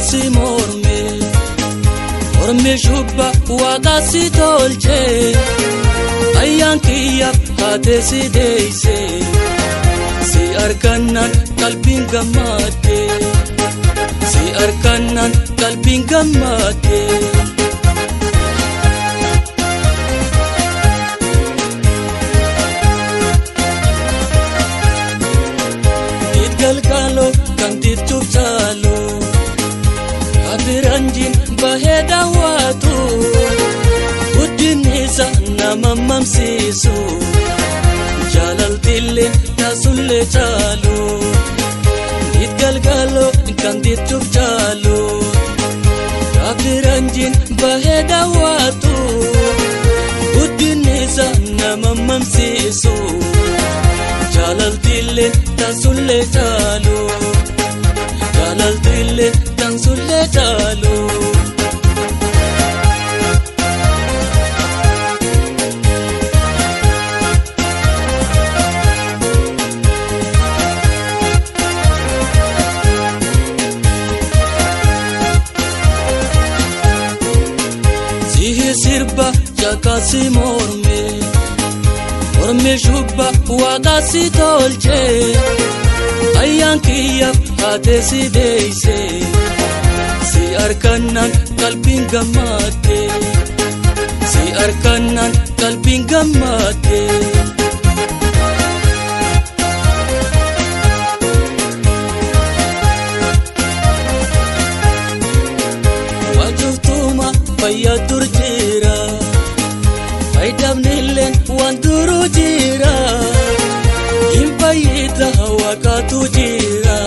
Jakasi morme shubba waqasi tolche ayyan kiyya haate si deeyse si arkannan qalbiin gammadde si arkannan qalbiin gammadde galgalo kantitu chalo abiranjin baheda watu udinisa namamamsisu jalal dille nasulle chalo galgalo kantitu chalo abiranjin baheda watu udinisa namamamsisu jalal dille tansulle chalo jalal dille tansulle chalo sihi sirba jakasi morme shubba waqasi tolche ayyan kiyya haate si deeyse si arkannan qalbiin gammadde si arkannan qalbiin gammadde wajuftuma fayyadur jira faydamnilleen waan duru jira impayita waqatu jira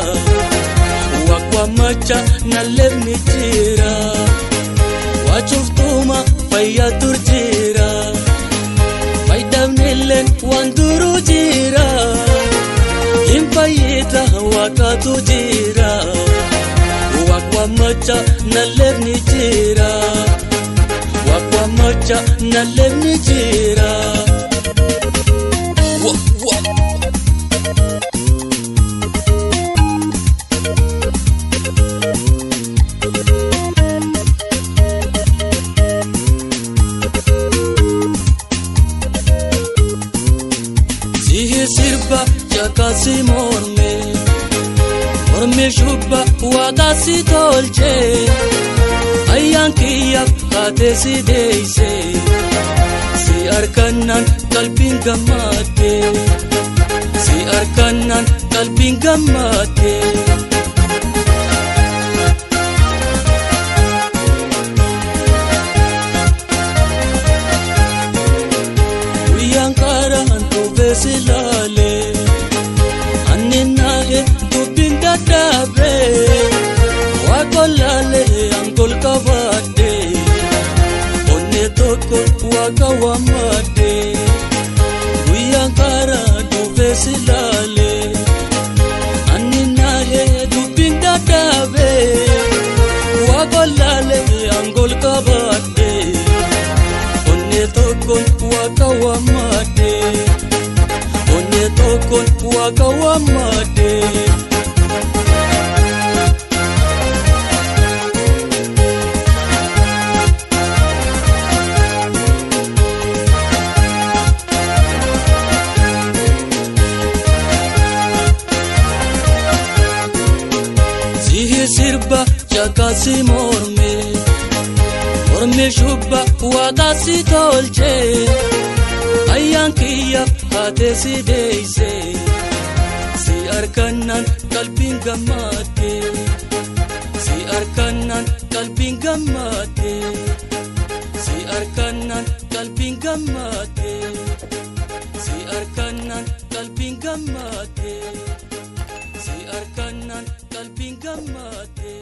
waqwa macha nalefni jira wajuftuma fayyadur jira faydamnilleen waan duru jira impayita waqatu jira waqwa macha nalefni jira waqwa macha nalefni jira sihi sirba jakasi morme shubba waqasi tolche ayyan kiyya haate si deeyse si arkannan qalbiin gammadde si arkannan qalbiin gammadde guyyan karan tufe silale anninnahe dubbin dadhabe waqolale angol qabadde onne tokko waqa wammadde guyyan karan tufe silale anninnahe dubbin dadhabe waqolale angol qabadde onne tokko waqa wammadde onne tokko waqa wammadde sihi sirba jakasi morme shubba waqasi tolche ayyan kiyya haate si deeyse si arkannan qalbiin gammadde si arkannan qalbiin gammadde si arkannan qalbiin gammadde si arkannan qalbiin gammadde si arkannan qalbiin gammadde